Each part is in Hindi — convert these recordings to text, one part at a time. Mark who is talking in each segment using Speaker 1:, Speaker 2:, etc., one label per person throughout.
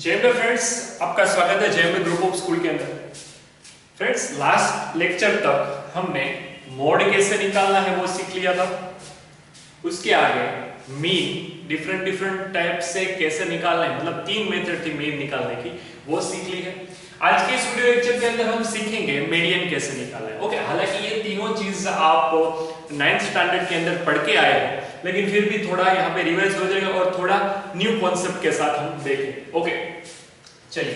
Speaker 1: जेएमबी फ्रेंड्स, आपका स्वागत है जेएमबी ग्रुप ऑफ स्कूल के अंदर। फ्रेंड्स, लास्ट लेक्चर तक हमने मोड कैसे निकालना है वो सीख लिया था। उसके आगे मीन डिफरेंट टाइप से कैसे निकालना है, मतलब 3 मेथड थी मीन निकालने की, वो सीख ली है। आज के इस वीडियो लेक्चर के अंदर हम सीखेंगे मीडियन कैसे निकालना है। ओके, हालांकि ये तीनों चीज आप 9th स्टैंडर्ड के अंदर पढ़ के आए हो, लेकिन फिर भी थोड़ा यहाँ पे रिवाइज हो जाएगा और थोड़ा न्यू कॉन्सेप्ट के साथ हम देखेंगे। ओके, चलिए,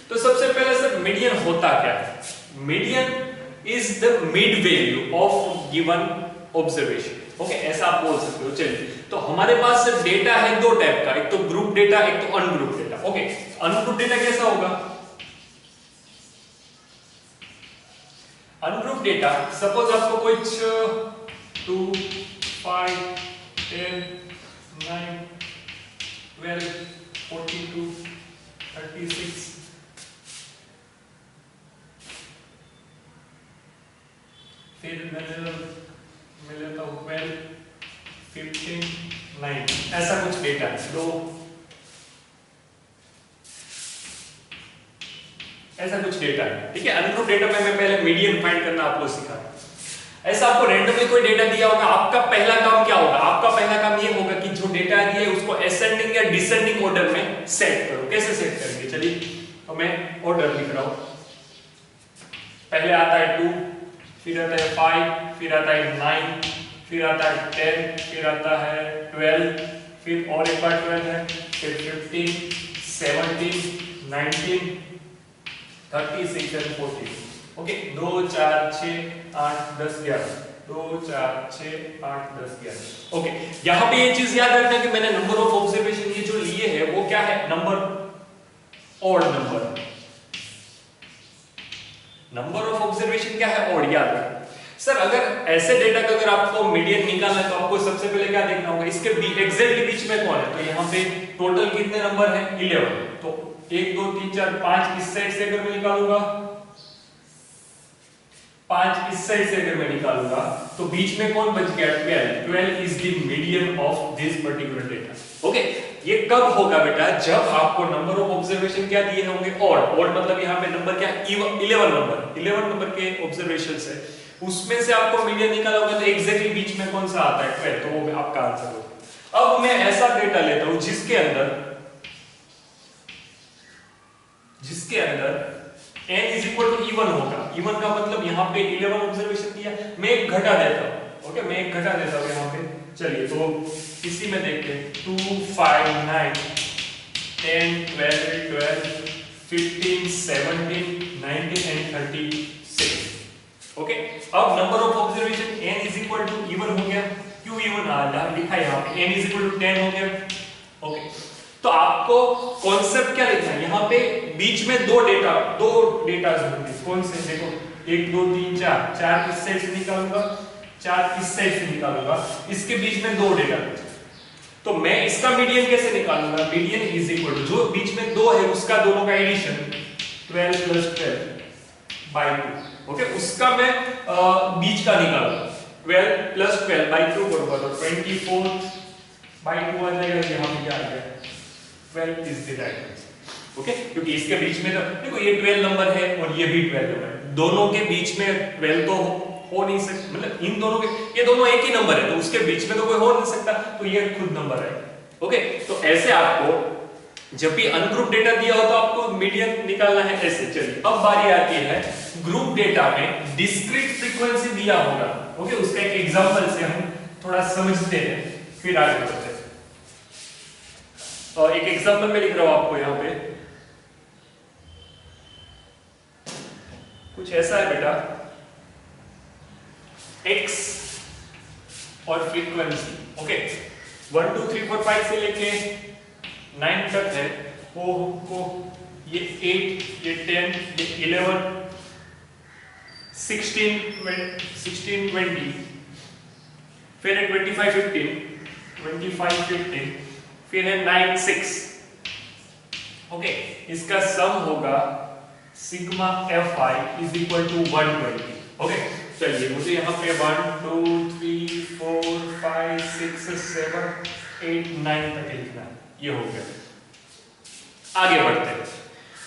Speaker 1: तो सबसे पहले सर मीडियन होता क्या है? Median is the mid value of given observation. Okay, ऐसा आप बोल सकते हो। चलिए, तो हमारे पास डेटा है दो टाइप का, एक तो ग्रुप डेटा, एक तो ungroup data. Okay, ungroup data कैसा होगा? अनग्रुप डेटा, सपोज आपको कुछ 2, 5, 10, 9, 12, 42, 36, फिर मैं लेता हूं 12, 15, 9, ऐसा कुछ डेटा है। तो ऐसा कुछ डेटा है, ठीक है। अनग्रुप डेटा में मैं पहले मीडियन फाइंड करना आपको सिखा। ऐसा आपको रैंडमली कोई डेटा दिया होगा, आपका पहला काम क्या होगा? आपका पहला काम ये होगा कि जो डेटा दिया है उसको असेंडिंग या डिसेंडिंग ऑर्डर में सेट करो। कैसे सेट करेंगे? चलिए, तो मैं ऑर्डर लिख रहा हूं। पहले आता है 2, फिर आता है 5, फिर आता है 9, फिर आता है 10, फिर आता है 12, फिर और एक बार 12 है, फिर 15, 17, 19, 36 और 40। ओके, 2, 4, 6, 8, 10, 11, 2, 4, 6, 8, 10, 11। ओके, यहां पे ये चीज याद रखना कि मैंने नंबर ऑफ ऑब्जर्वेशन ये जो लिए है वो क्या है? Number, odd number. Number of observation क्या है? ऑड। याद रखना। सर, अगर ऐसे डेटा का अगर आपको मीडियन निकालना है तो आपको सबसे पहले क्या देखना होगा? इसके एग्जैक्टली बीच में कौन है? तो यहाँ पे टोटल कितने नंबर है? 11। तो 1, 2, 3, 4, 5 इस साइड से अगर मैं निकालूंगा, 5 इस साइड से अगर मैं निकालूंगा, तो बीच में कौन बच गया? 12। 12 is the median of this particular data. Okay, ये कब होगा बेटा? जब आपको नंबर ऑफ ऑब्जर्वेशन क्या दिए होंगे? ऑड। ऑड मतलब यहाँ पे नंबर क्या? 11 नंबर के ऑब्जर्वेशन है, उसमें से आपको मीडियन निकाला होगा, तो एग्जैक्टली बीच में कौन सा आता है? 12। तो वो आपका आंसर होगा। अब मैं ऐसा डेटा लेता हूं जिसके अंदर n is equal to even होगा। इवन का मतलब यहाँ पे 11 ऑब्जर्वेशन दिया, मैं एक घटा देता हूँ। ओके, मैं एक घटा देता हूँ यहाँ पे। चलिए, तो इसी में देखते हैं 2, 5, 9, 10, 12, 12, 15, 17, 19 एंड 36। ओके, अब number of observation n is equal to even हो गया। क्यों इवन लिखा है यहाँ पे? n इज इक्वल टू 10 हो गया। ओके, तो आपको कॉन्सेप्ट क्या लिखना है? यहाँ पे बीच में दो डेटा होंगे। कौन से? देखो, 1, 2, 3, 4 इस साइड से निकालूंगा, 4 इस साइड से निकालूंगा, इसके बीच में दो डेटा। तो मैं इसका मीडियन कैसे निकालूंगा? मीडियन इज इक्वल टू जो बीच में दो है उसका दोनों का एडिशन 12 + 12 by 2। ओके, उसका मैं बीच का निकालूंगा, 12 + 12 by 2 करूंगा, तो 24 by 2 आ जाएगा। यहाँ पे क्या आ गया? 12 is the right answer. Okay, क्योंकि इसके बीच में तो देखो ये 12 नंबर है और ये भी 12 नंबर है, दोनों के बीच में 12 तो हो नहीं सकता, मतलब इन दोनों के, ये दोनों एक ही नंबर है तो उसके बीच में तो कोई हो नहीं सकता, तो ये खुद नंबर है। ओके, तो ऐसे आपको जब भी अनग्रुप डेटा दिया हो तो आपको मीडियन निकालना है ऐसे। चलिए, अब बारी आती है ग्रुप डेटा में डिस्क्रीट फ्रीक्वेंसी दिया होगा। ओके, उसका एक एग्जांपल से हम थोड़ा समझते हैं, फिर आगे बढ़ते हैं। और एक एग्जांपल में लिख रहा हूं आपको, यहाँ पे कुछ ऐसा है बेटा, x और फ्रीक्वेंसी। ओके, 1, 2, 3, 4, 5 से लेके 9 तक है, वो ये 8, ये 10, ये 11, 16, 20, फिर है 25, 15, फिर है 9, 6। ओके, इसका सम होगा sigma fi is equal to 120। Okay, चलिए, मुझे यहाँ पे 1, 2, 3, 4, 5, 6, 7, 8, 9 तक लिखना है। ये हो गया। आगे बढ़ते हैं।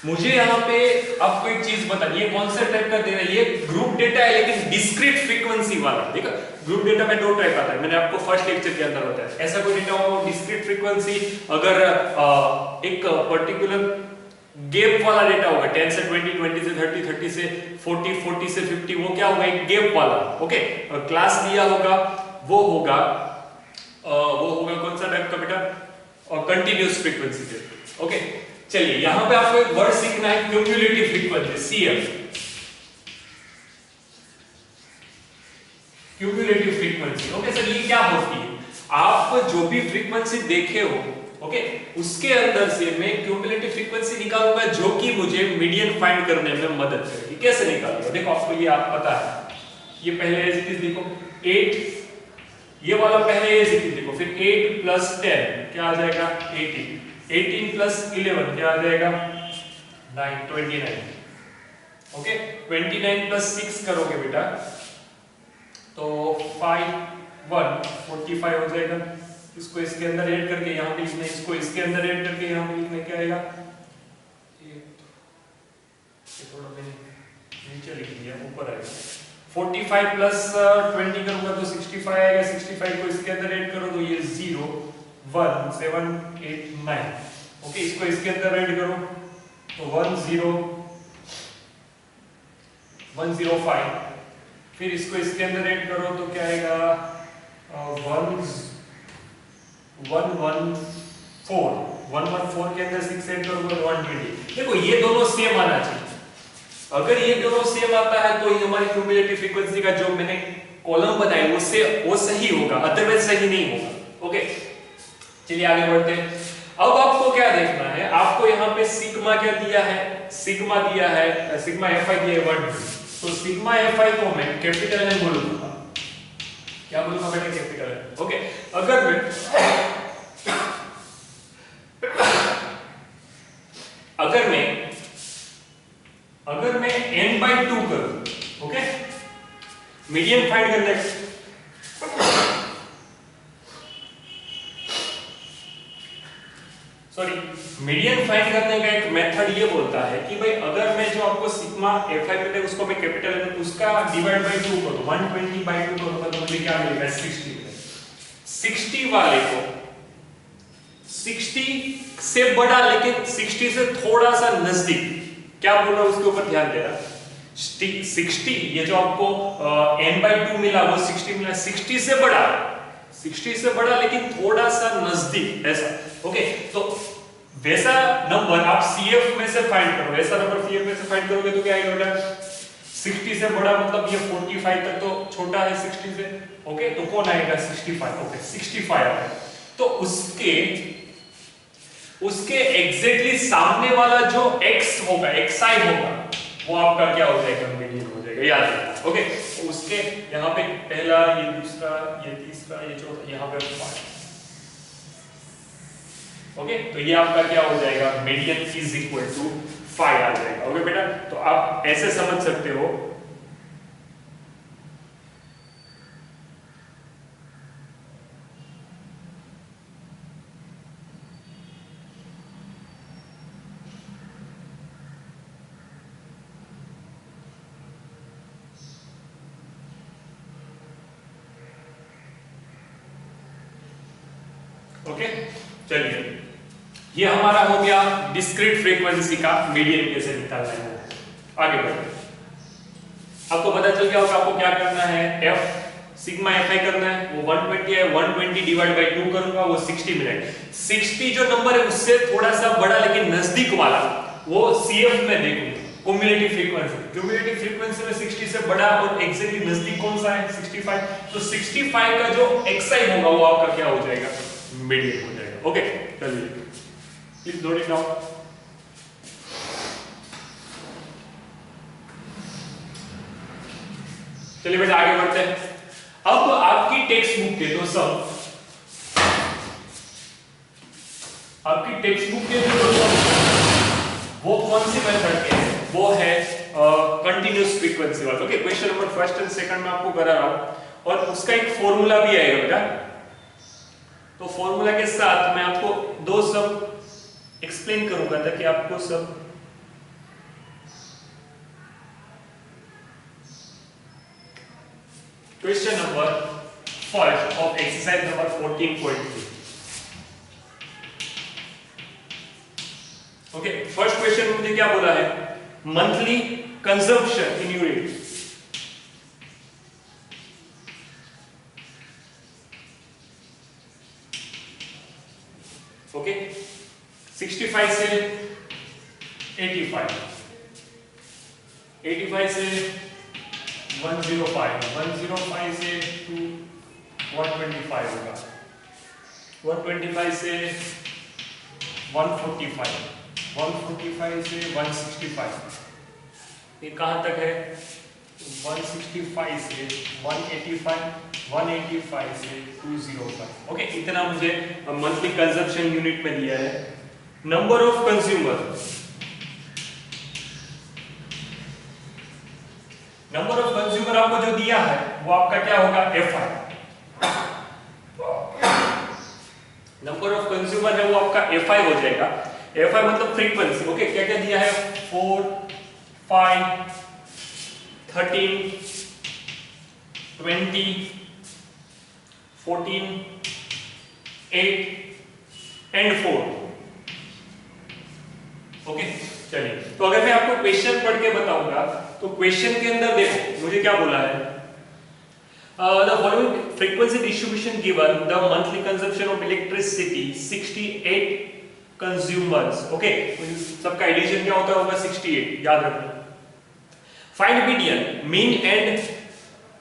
Speaker 1: मुझे यहाँ पे आपको एक चीज बतानी है, कौन सा टाइप का दे रहा है, ये ग्रुप डेटा है लेकिन डिस्क्रीट फ्रीक्वेंसी वाला। देखा, ग्रुप डेटा में 2 टाइप आता है, मैंने आपको फर्स्ट लेक्चर के अंदर बताया। ऐसा कोई डेटा हो डिस्क्रीट फ्रीक्वेंसी, अगर एक पर्टिकुलर गैप वाला डेटा होगा 10 से 20, 20 से 30, 30 से 40, 40 से 50, वो क्या होगा, एक गैप वाला। ओके, क्लास लिया होगा, वो होगा कौन सा टाइप का बेटा, कंटिन्यूअस फ्रीक्वेंसी से। ओके, चलिए यहां पे आपको एक वर्ड सीखना है, cumulative frequency, CF, cumulative frequency. Okay sir, ये क्या होती है? आप जो भी फ्रीक्वेंसी देखे हो, ओके, उसके अंदर से मैं क्यूमुलेटिव फ्रीक्वेंसी निकालूंगा जो कि मुझे मीडियन फाइंड करने में मदद करेगी। कैसे निकालूंगा? देखो, आपको ये आप पता है, ये पहले एज इट इज देखो 8, ये वाला पहले एज इट इज देखो, फिर 8 प्लस 10 क्या आ जाएगा 18, 18 प्लस 11 क्या आ जाएगा 9, 29। ओके, 29 प्लस 6 करोगे बेटा तो 5 1 45 हो जाएगा। इसको इसके अंदर ऐड करके यहां पे लिखना है, इसको इसके अंदर ऐड करके यहां पे लिखना, क्या आएगा, ये थोड़ा मैंने नीचे लिख दिया, ऊपर आएगा 45 प्लस 20 करूंगा तो 65 आएगा, 65 को इसके अंदर ऐड करो तो ये 0 1 7 8 9। ओके, इसको इसके अंदर ऐड करो तो 105, फिर इसको इसके अंदर ऐड करो तो क्या आएगा 114 के अंदर 6 ऐड करोगे तो 120। देखो, ये दोनों सेम आना चाहिए। अगर ये दोनों सेम आता है तो ये हमारी क्यूमुलेटिव फ्रीक्वेंसी का जो मैंने कॉलम बताया वो सही होगा, अदरवाइज सही नहीं होगा। ओके, चलिए आगे बढ़ते हैं। अब आपको क्या देखना है, आपको यहाँ पे सिग्मा क्या दिया है, सिग्मा दिया है, सिग्मा fi दिया है 1, तो सिग्मा fi को मैं कैपिटल में बोलूंगा, क्या बोलूंगा बेटा, कैपिटल है। ओके, अगर मैं n/2 करूं, ओके, मीडियन फाइंड करने, मीडियन फाइंड करने का एक मेथड ये बोलता है कि भाई अगर मैं जो आपको सिग्मा fi मिले उसको मैं कैपिटल में उसका डिवाइड बाय 2 करूं, 120/2 करूंगा तो मुझे क्या मिलेगा 60 मिलेगा। 60 वाले को 60 से बड़ा लेकिन 60 से थोड़ा सा नजदीक, क्या बोल रहा हूं उसके ऊपर ध्यान देना। 60 ये जो आपको n/2 मिला वो 60 मिला, 60 से बड़ा लेकिन थोड़ा सा नजदीक, ऐसा। ओके, तो वैसा नंबर आप CF में से फाइंड करो, वैसा नंबर CF में से फाइंड करोगे तो क्या आएगा बेटा 60 से बड़ा, मतलब ये 45 तक तो छोटा है 60 से। ओके, तो कौन आएगा 65। ओके, 65 आएगा, तो उसके एग्जैक्टली सामने वाला जो x होगा, xi होगा, वो आपका क्या हो जाएगा, मीडियन हो जाएगा, याद रखना। ओके, तो उसके यहाँ पे पहला, ये दूसरा, ये तीसरा, ये चौथा, यहाँ पे 5। ओके, तो ये आपका क्या हो जाएगा, मीडियन इज इक्वल टू 5 आ जाएगा। ओके बेटा, तो आप ऐसे समझ सकते हो। ओके, चलिए ये हमारा हो गया डिस्क्रीट फ्रीक्वेंसी का मीडियन कैसे निकालना है। आगे बढ़ते, आपको पता चल गया होगा आपको क्या करना है, f सिग्मा fi करना है, वो 120 है, 120 डिवाइड बाय 2 करूंगा, वो 60 मिलेगा। 60 जो नंबर है उससे थोड़ा सा बड़ा लेकिन नजदीक वाला, वो CF में देखूंगा, क्यूमुलेटिव फ्रीक्वेंसी। क्यूमुलेटिव फ्रीक्वेंसी में 60 से बड़ा और एग्जैक्टली नजदीक कौन सा है, 65। तो 65 का जो xi होगा वो आपका क्या हो जाएगा, मीडियन हो जाएगा। ओके, चलिए प्लीज नोट इट डाउन। चलिए बेटा आगे बढ़ते हैं। अब आपकी टेक्स्ट बुक के दो सब, आपकी टेक्स्ट बुक के जो वो कौन सी मेथड के हैं, वो है कंटीन्यूअस फ्रीक्वेंसी वाला। Okay, question number first and second में आपको करा रहा हूं और उसका एक फॉर्मूला भी आएगा बेटा। तो फॉर्मूला के साथ मैं आपको दो सब एक्सप्लेन करूंगा ताकि आपको सब question number first of exercise number 14.3। Okay, first question में मुझे क्या बोला है, monthly consumption in unit. Okay, 65 से 85, 85 से 105, 105 से 125 होगा, 125 से 145, 145 से 165, ये कहां तक है, 165 से 185, 185 से 205। ओके, इतना मुझे मंथली कंजम्पशन यूनिट में दिया है। Number of consumer, number of consumer आपको जो दिया है वो आपका क्या होगा, FI। नंबर ऑफ कंज्यूमर है वो आपका FI हो जाएगा। FI मतलब फ्रीक्वेंसी। ओके, क्या क्या दिया है, 4, 5, 13, 20, 14, 8 एंड 4। ओके, चलिए, तो अगर मैं आपको क्वेश्चन पढ़ के बताऊंगा तो क्वेश्चन के अंदर देखो मुझे क्या बोला है, the following frequency distribution given the monthly consumption of electricity 68 consumers. Okay, सबका एडिशन क्या होता होगा, 68, याद रखना। Find median, mean and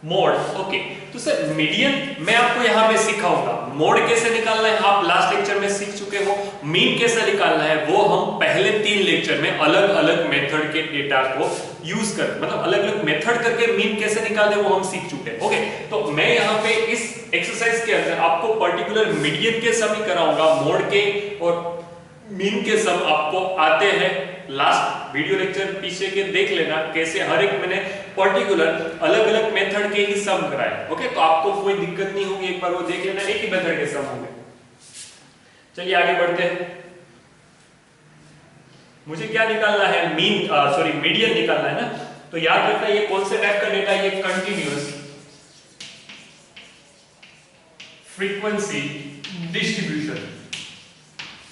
Speaker 1: mode. Okay, तो सर मीडियन मैं आपको यहां पे सिखाऊंगा, मोड कैसे निकालना है आप लास्ट लेक्चर में सीख चुके हो, मीन कैसे निकालना है वो हम पहले 3 लेक्चर में अलग अलग मेथड के डेटा को यूज कर, मतलब अलग अलग मेथड करके मीन कैसे निकालते वो हम सीख चुके हैं। ओके, तो मैं यहाँ पे इस एक्सरसाइज के अंदर आपको पर्टिकुलर मीडियन के सम ही कराऊंगा, मोड के और मीन के सम आपको आते हैं। लास्ट वीडियो लेक्चर पीछे के देख लेना, कैसे हर एक मैंने पर्टिकुलर अलग अलग मेथड के ही सम कराए। ओके, तो आपको कोई दिक्कत नहीं होगी, एक बार वो देख लेना, एक ही मेथड के सम होंगे। चलिए आगे बढ़ते हैं। मुझे क्या निकालना है, मीडियन निकालना है ना, तो याद रखना ये कौन से टाइप का डेटा है, ये continuous frequency distribution.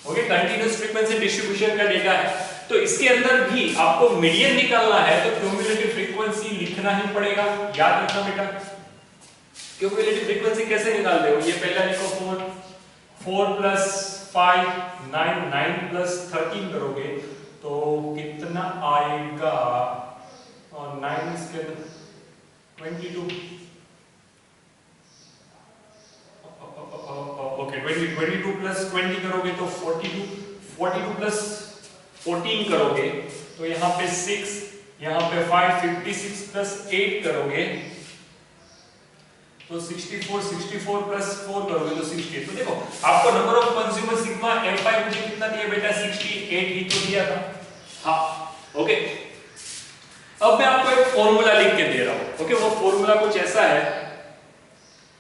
Speaker 1: Okay, continuous frequency distribution का डेटा है, तो इसके अंदर भी आपको मीडियन निकालना है तो क्यूमुलेटिव फ्रीक्वेंसी लिखना ही पड़ेगा। याद रखना बेटा, क्यूमुलेटिव फ्रीक्वेंसी कैसे निकालते हो, ये पहला लिखो 4 प्लस 5 9, 9 प्लस 13 करोगे तो कितना आएगा, और 9 इसके 22, ओके 22 प्लस 20 करोगे तो 42, 42 प्लस 14 करोगे तो यहाँ पे 6, यहाँ पे 5, 56 प्लस 8 करोगे तो 64, 64 प्लस 4 करोगे तो 68। तो देखो आपको number of consumer sigma F5 मुझे कितना दिया बेटा, 68 ही तो दिया था। हाँ, ओके, अब मैं आपको एक फॉर्मूला लिख के दे रहा हूं। ओके, वो फॉर्मूला कुछ ऐसा है,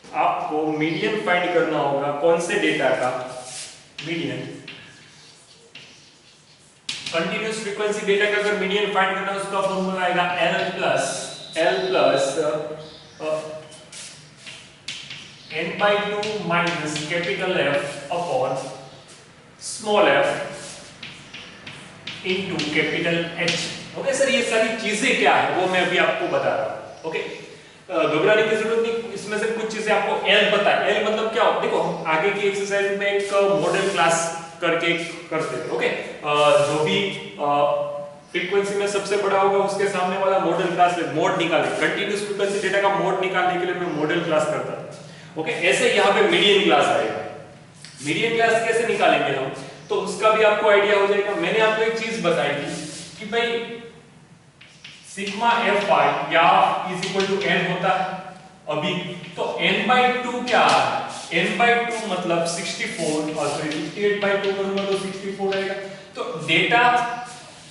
Speaker 1: आपको मीडियन फाइंड करना होगा, कौन से डेटा का, मीडियन कंटिन्यूअस फ्रीक्वेंसी डेटा का अगर मीडियन फाइंड करना है उसका फॉर्मूला आएगा L plus n/2 minus capital F upon small f into capital H। Okay sir, ये सारी चीजें क्या है वो मैं अभी आपको बता रहा हूं। ओके, घबराने की जरूरत नहीं, इसमें से कुछ चीजें आपको L पता है। L मतलब क्या हो, देखो हम आगे की एक्सरसाइज में एक मॉडल क्लास करके करते हैं। ओके, जो भी फ्रीक्वेंसी में सबसे बड़ा होगा उसके सामने वाला मॉडल क्लास में मोड निकाले, कंटिन्यूअस फ्रीक्वेंसी डेटा का मोड निकालने के लिए मैं मॉडल क्लास करता हूं। ओके, ऐसे यहाँ पे मीडियन क्लास आएगा। मीडियन क्लास कैसे निकालेंगे हम, तो उसका भी आपको आइडिया हो जाएगा। मैंने आपको एक चीज बताई थी कि भाई सिग्मा F5 या इज इक्वल टू n होता है अभी, तो n/2 क्या है, n/2 मतलब 64 और 68/2 करूंगा तो 64 आएगा। तो डेटा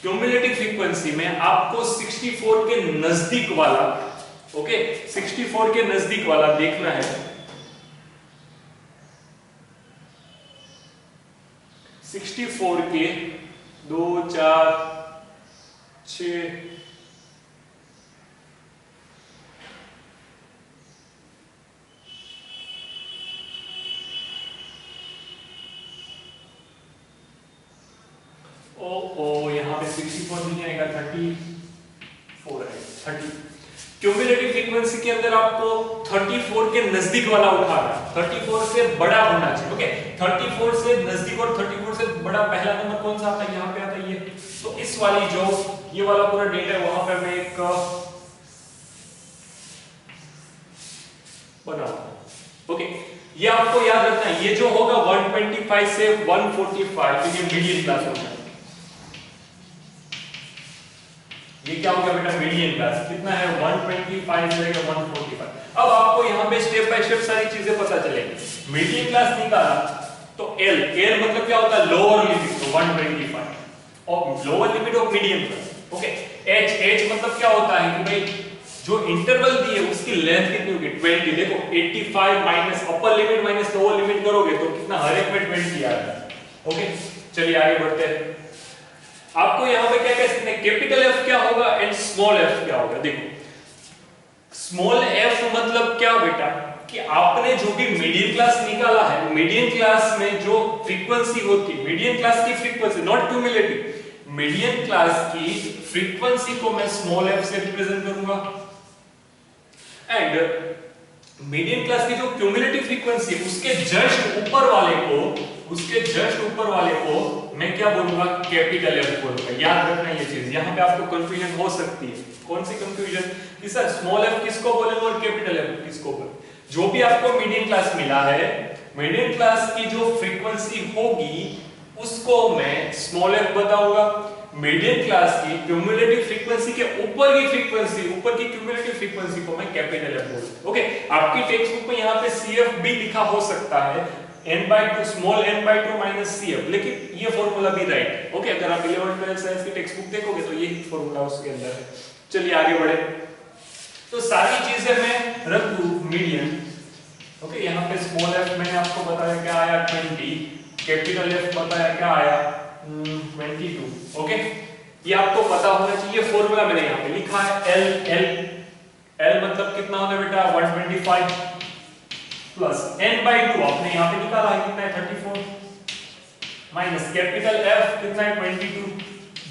Speaker 1: क्यूमुलेटिव फ्रीक्वेंसी में आपको 64 के नजदीक वाला, ओके 64 के नजदीक वाला देखना है। 64 के 2 4 6 यहाँ पे 64 नहीं आएगा, 34 आएगा। 30 क्यूमुलेटिव फ्रीक्वेंसी के अंदर आपको 34 के नजदीक वाला उठाना, 34 से बड़ा होना चाहिए। ओके, 34 से नजदीक और 34 से बड़ा पहला नंबर कौन सा आता है, यहाँ पे आता है ये। तो इस वाली जो ये वाला पूरा डेटा है वहां पे मैं एक बना। ओके, ये आपको याद रखना है, ये जो होगा 125 से 145 तो ये मीडियन क्लास होगा। ये क्या हो गया बेटा, मीडियन क्लास। कितना है, 125 से 145। अब आपको यहाँ पे स्टेप बाय स्टेप सारी चीजें पता चलेंगी। मीडियन क्लास निकाला तो एल मतलब क्या होता है, लोअर लिमिट, तो 125 और lower limit of median class. Okay, H मतलब क्या होता है कि भाई जो इंटरवल दी है उसकी लेंथ कितनी होगी, 20। देखो 85 minus upper limit minus lower limit करोगे तो कितना, हर एक में 20 आ रहा है। ओके, चलिए आगे बढ़ते हैं। आपको यहाँ पे क्या कह सकते हैं, कैपिटल एफ क्या होगा एंड स्मॉल एफ क्या होगा। देखो स्मॉल एफ मतलब क्या बेटा, कि आपने जो भी मीडियन क्लास निकाला है, मीडियन क्लास में जो फ्रीक्वेंसी होती है, मीडियन क्लास की frequency, not cumulative, median class की फ्रीक्वेंसी को मैं स्मॉल एफ से रिप्रेजेंट करूंगा। एंड मीडियन क्लास की जो क्यूमुलेटिव फ्रीक्वेंसी है उसके जस्ट ऊपर वाले को मैं क्या बोलूंगा, कैपिटल एफ बोलूंगा। याद रखना ये चीज, यहाँ पे आपको कंफ्यूजन हो सकती है। कौन सी कंफ्यूजन, कि सर स्मॉल एफ किसको बोलेंगे और कैपिटल एफ किसको बोलेंगे। जो भी आपको मीडियन क्लास मिला है, मीडियन क्लास की जो फ्रीक्वेंसी होगी उसको मैं स्मॉल एफ बताऊंगा। मीडियन क्लास की क्यूमुलेटिव फ्रीक्वेंसी के ऊपर की फ्रीक्वेंसी, ऊपर की क्यूमुलेटिव फ्रीक्वेंसी को मैं कैपिटल एफ बोलूंगा। ओके, आपकी टेक्स्ट बुक में यहाँ पे सीएफ भी लिखा हो सकता है, n/2 small n/2 minus cf, लेकिन ये फॉर्मूला भी राइट है। ओके, अगर आप 11th 12th साइंस की टेक्स्ट बुक देखोगे तो यही फॉर्मूला उसके अंदर है। चलिए आगे बढ़े। तो सारी चीजें मैं रख दूं मीडियन। ओके, यहाँ पे स्मॉल f मैंने आपको बताया क्या आया 20, कैपिटल F बताया क्या आया 22। ओके, ये आपको पता होना चाहिए। फॉर्मूला मैंने यहाँ पे लिखा है L मतलब कितना होता है बेटा, 125 प्लस n/2 आपने यहाँ पे निकाला है कितना है 34 माइनस कैपिटल F कितना है 22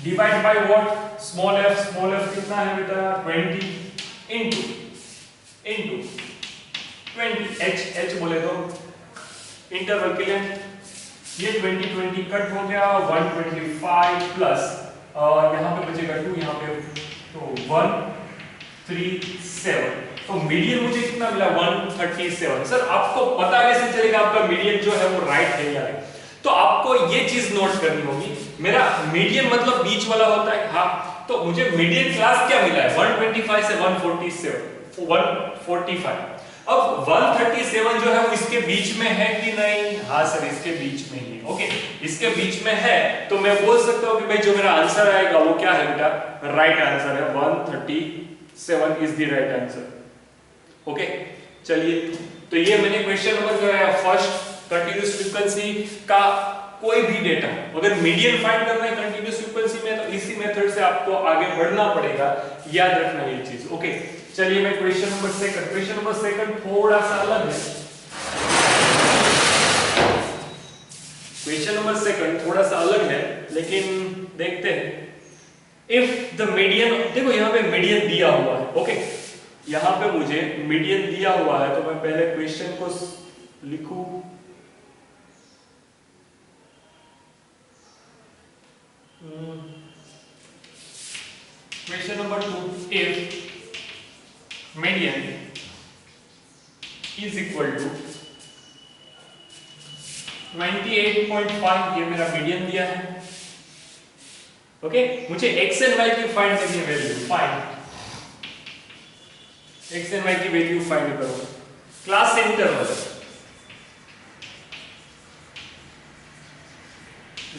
Speaker 1: divide by what, small f कितना है बेटा 20 इनटू 20 h बोले तो इंटरवल के लिए ये 20 कट हो गया, 125 प्लस यहाँ पे बचेगा 2, यहाँ पे तो 137। तो मीडियन मुझे कितना मिला 137। सर आपको पता कैसे चलेगा आपका मीडियन जो है वो राइट है या नहीं। तो आपको ये चीज नोट करनी होगी, मेरा मीडियन मतलब बीच वाला होता है। हाँ, तो मुझे मीडियन क्लास क्या मिला है 125 से 145। अब 137 जो है वो इसके बीच में है कि नहीं, हाँ सर इसके बीच में ही। ओके, इसके बीच में है तो मैं बोल सकता हूँ कि भाई जो मेरा आंसर आएगा वो क्या है बेटा, राइट आंसर है 137 is the right answer. Okay, चलिए तो ये मैंने क्वेश्चन नंबर कराया फर्स्ट, कंटीन्यूअस फ्रीक्वेंसी का कोई भी डेटा अगर मीडियन फाइंड करना है कंटीन्यूअस फ्रीक्वेंसी में तो इसी मेथड से आपको आगे बढ़ना पड़ेगा, याद रखना ये चीज। ओके, चलिए मैं क्वेश्चन नंबर सेकंड थोड़ा सा अलग है। क्वेश्चन नंबर सेकंड थोड़ा सा अलग है लेकिन देखते हैं। इफ द मीडियन, देखो यहाँ पे मीडियन दिया हुआ है। ओके, यहाँ पे मुझे मीडियन दिया हुआ है तो मैं पहले क्वेश्चन को लिखूं। Question number 2, if median is equal to 98.5, ये मेरा मीडियन दिया है। ओके, मुझे x एंड y की फाइंड करनी है value, find x and y की वैल्यू फाइंड करो। क्लास इंटरवल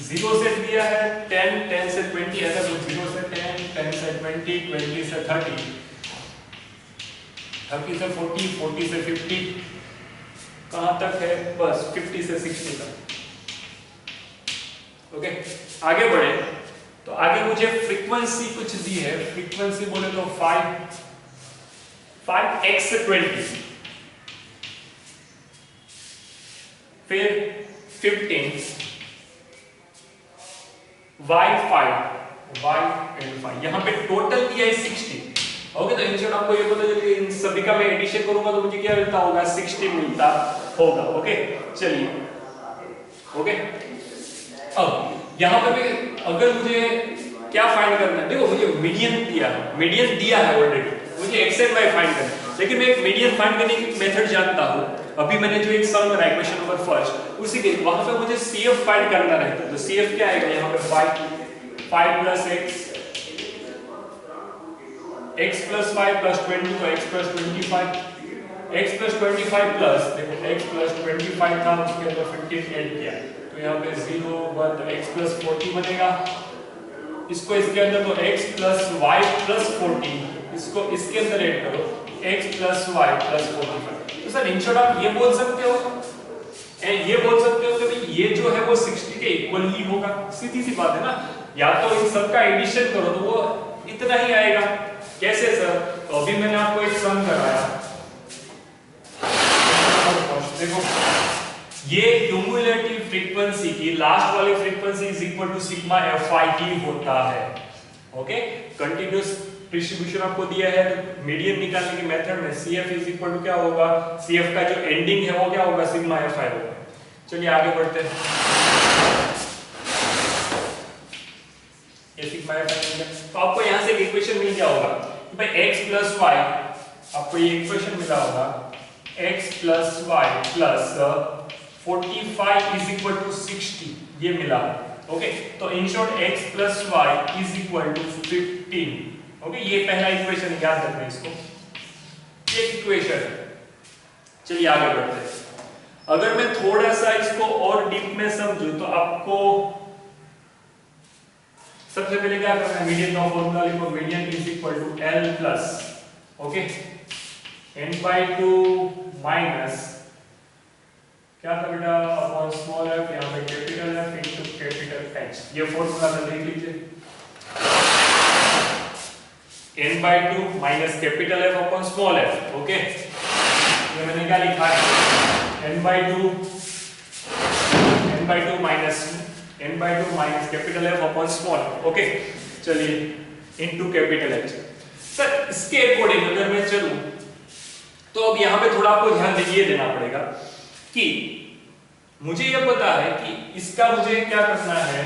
Speaker 1: 0 से दिया है 10 से 20, ऐसा कुछ 0 से 10 से 20, 20 से 30, 30 से 40, 40 से 50, कहां तक है बस 50 से 60 तक। ओके, आगे बढ़े। तो आगे मुझे फ्रीक्वेंसी कुछ दी है, फ्रीक्वेंसी बोले तो 5x20, फिर 15, y and 5, यहां पे टोटल दिया है 60। ओके, तो इन आपको ये पता चल गया, इन सभी का मैं एडिशन करूंगा तो मुझे क्या मिलता होगा, 60 मिलता होगा। ओके, चलिए। ओके, अब यहां पे अगर मुझे क्या फाइंड करना है, देखो मुझे मीडियन दिया है ऑलरेडी, मुझे x एंड y फाइंड करना है, लेकिन मैं एक मीडियन फाइंड करने की मेथड जानता हूं। अभी मैंने जो एक सम करा इक्वेशन नंबर फर्स्ट, उसी के वहां पे मुझे CF फाइंड करना रहता है। तो CF क्या आएगा यहां पे, 5 plus x plus 5 plus 20, तो x plus 25, x plus 25 plus, देखो x plus 25 था, उसके अंदर 15 ऐड किया, तो यहाँ पे 0 1, तो x plus 40 बनेगा। इसको इसके अंदर तो x plus y plus 40, इसको इसके अंदर ऐड करो, x plus y plus 45। तो सर इन शॉर्ट आप ये बोल सकते हो कि ये जो है वो 60 के इक्वल ही होगा। सीधी सी बात है ना, या तो इन सब का एडिशन करो तो वो इतना ही आएगा। कैसे सर? तो अभी मैंने आपको एक सम कराया, देखो ये क्यूमुलेटिव फ्रीक्वेंसी की लास्ट वाली frequency is equal to sigma fi ही होता है। ओके, कंटीन्यूअस डिस्ट्रीब्यूशन आपको दिया है, मीडियन निकालने की मेथड में CF इज इक्वल टू क्या होगा, CF का जो एंडिंग है वो क्या होगा, सिग्मा fi होगा। चलिए आगे बढ़ते हैं। ये सिग्मा fi तो आपको यहां से एक इक्वेशन मिल गया होगा कि भाई x plus y, आपको ये इक्वेशन मिला होगा x plus y plus 45 is equal to 60, ये मिला। ओके, तो in short x plus y is equal to 15। Okay, ये पहला इक्वेशन याद रखना इसको, ये इक्वेशन। चलिए आगे बढ़ते हैं। अगर मैं थोड़ा सा इसको और डीप में समझूं तो आपको सबसे पहले क्या करना है, मीडियन का फॉर्मूला लिखो, median is equal to L plus, okay, n/2 minus क्या था बेटा, अपॉन स्मॉल f, यहाँ पे capital F into capital H। ये फॉर्मूला में देख लीजिए, n/2 minus capital F upon small f। Okay, ये मैंने क्या लिखा है, n/2 minus capital F upon small. Okay, चलिए इनटू कैपिटल H। सर इसके अकॉर्डिंग अगर मैं चलूं तो अब यहाँ पे थोड़ा आपको ध्यान ये देना पड़ेगा कि मुझे ये पता है कि इसका मुझे क्या करना है,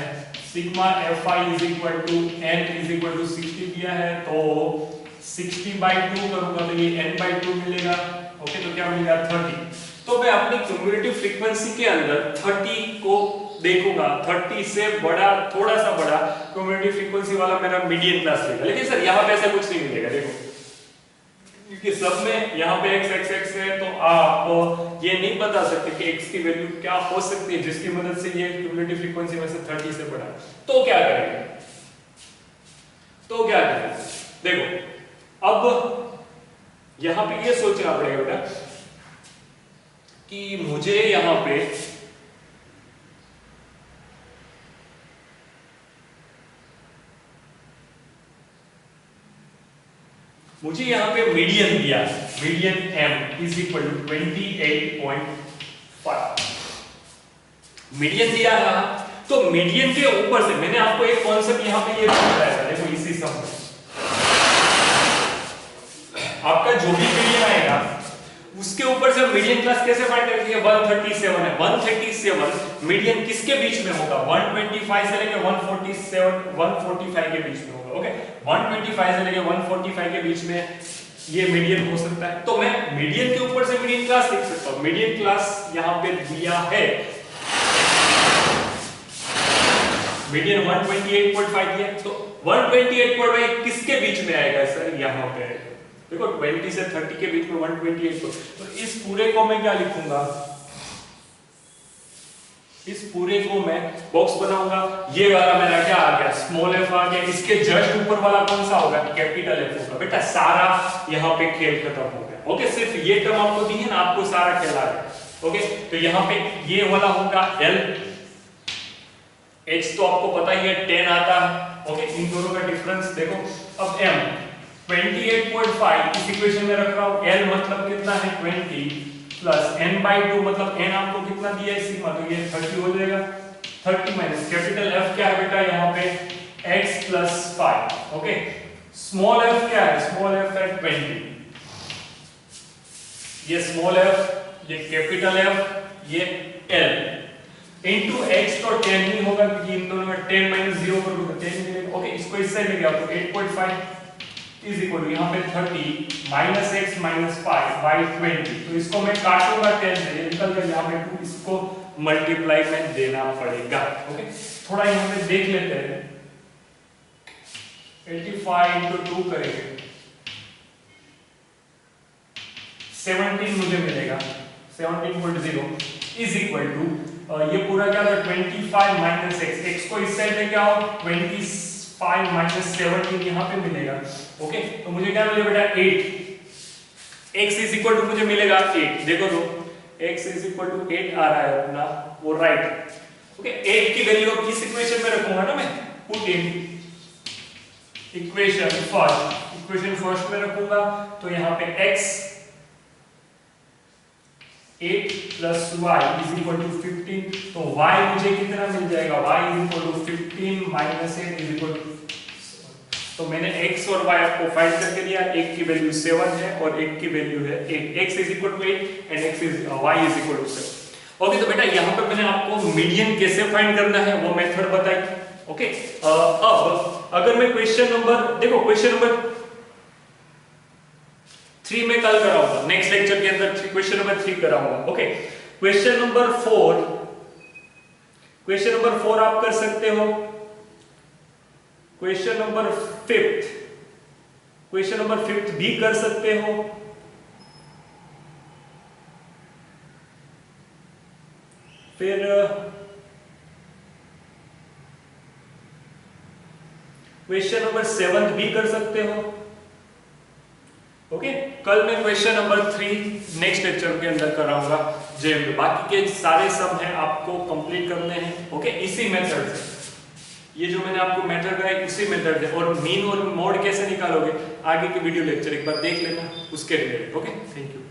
Speaker 1: sigma fi is equal to n is equal to 60 दिया है, तो 60/2 करूंगा तो ये n/2 मिलेगा। ओके, तो क्या मिलेगा 30। तो मैं अपनी क्यूमुलेटिव फ्रीक्वेंसी के अंदर 30 को देखूंगा, 30 से बड़ा, थोड़ा सा बड़ा क्यूमुलेटिव फ्रीक्वेंसी वाला मेरा मीडियन क्लास लेगा। लेकिन सर यहाँ पे ऐसा कुछ नहीं मिलेगा, देखो क्योंकि सब में यहाँ पे x है, तो आप ये नहीं बता सकते कि x की वैल्यू क्या हो सकती है जिसकी मदद से ये क्यूमुलेटिव फ्रीक्वेंसी में से 30 से बड़ा। तो क्या करेंगे, देखो अब यहाँ पे ये सोचना पड़ेगा बेटा कि मुझे यहाँ पे मीडियन दिया, median m is equal to 28.5 median दिया है। तो मीडियन के ऊपर से मैंने आपको एक कॉन्सेप्ट यहाँ पे ये बताया था, देखो इसी सम में आपका जो भी मीडियन आएगा उसके ऊपर से मीडियन क्लास कैसे फाइंड करेंगे, 137 है, 137 मीडियन किसके बीच में होगा, 125 से लेकर 145 के बीच में होगा। ओके, 125 से लेकर 145 के बीच में ये मीडियन हो सकता है। तो मैं मीडियन के ऊपर से मीडियन क्लास लिख सकता हूं। मीडियन क्लास यहां पे दिया है, मीडियन 128.5 दिया, तो 128.5 किसके बीच में आएगा सर, यहां पे देखो 20 से 30 के बीच में 128 को, तो इस पूरे को मैं क्या लिखूंगा, इस पूरे को मैं बॉक्स बनाऊंगा। ये वाला मेरा क्या आ गया, स्मॉल f आ गया, इसके जस्ट ऊपर वाला कौन सा होगा, कैपिटल F होगा। बेटा सारा यहाँ पे खेल खत्म हो गया। ओके, सिर्फ ये टर्म आपको दी है ना, आपको सारा खेल आ गया। ओके, तो यहाँ पे ये वाला होगा L, H तो आपको पता ही है 10 आता है, ओके, इन दोनों का डिफरेंस देखो। अब m 28.5 इस इक्वेशन में रख रहा हूं, l मतलब कितना है 20 प्लस n/2 मतलब n आपको कितना दिया है सिग्मा, तो ये 30 हो जाएगा। 30 माइनस कैपिटल F क्या है बेटा यहाँ पे x plus 5, okay. Small f क्या है, स्मॉल f है 20, ये स्मॉल f, ये कैपिटल F, ये l इनटू x तो 10 ही होगा क्योंकि इन दोनों में 10 माइनस 0 कर दो तो 10 मिलेगा। ओके, इसको इस साइड लेके आओ तो 8.5 इज इक्वल टू यहाँ पे 30 माइनस x माइनस 5 बाई 20, तो इसको मैं काटूंगा 10 से, ये निकल जाएगा यहाँ पे 2, इसको मल्टीप्लाई में देना पड़ेगा। ओके, थोड़ा यहाँ पे देख लेते हैं, 85 into 2 करेंगे 17 मुझे मिलेगा, 17.0 इज इक्वल टू ये पूरा क्या था 25 माइनस x को इस साइड लेके आओ 25 माइनस 17 यहाँ पे मिलेगा। ओके, तो मुझे क्या मिलेगा बेटा 8, x इज इक्वल टू मुझे मिलेगा 8, देखो तो x इज इक्वल टू 8 आ रहा है अपना वो राइट। ओके, 8 की वैल्यू किस इक्वेशन में रखूंगा ना मैं, पुट इन इक्वेशन फर्स्ट में रखूंगा, तो यहाँ पे x 8 plus y is equal to 15, तो y मुझे कितना मिल जाएगा, y is equal to 15 minus 8 is equal to, तो मैंने x और y आपको फाइंड करके दिया, एक की वैल्यू 7 है और एक की वैल्यू है 8, x is equal to 8 and y is equal to 7। Okay, तो बेटा यहाँ पे मैंने आपको मीडियन कैसे फाइंड करना है वो मेथड बताई। ओके, अब अगर मैं क्वेश्चन नंबर देखो, क्वेश्चन नंबर 3 में कल कराऊंगा, नेक्स्ट लेक्चर के अंदर क्वेश्चन नंबर 3 कराऊंगा। ओके, क्वेश्चन नंबर 4 आप कर सकते हो, क्वेश्चन नंबर 5 भी कर सकते हो, फिर क्वेश्चन नंबर 7 भी कर सकते हो। ओके, कल मैं क्वेश्चन नंबर 3 नेक्स्ट लेक्चर के अंदर कराऊंगा जेएमपी, बाकी के सारे सम हैं आपको कंप्लीट करने हैं। ओके, इसी मेथड से, ये जो मैंने आपको मेथड का है इसी मेथड है, और मीन और मोड कैसे निकालोगे आगे के वीडियो लेक्चर एक बार देख लेना उसके रिलेटेड। Okay, thank you.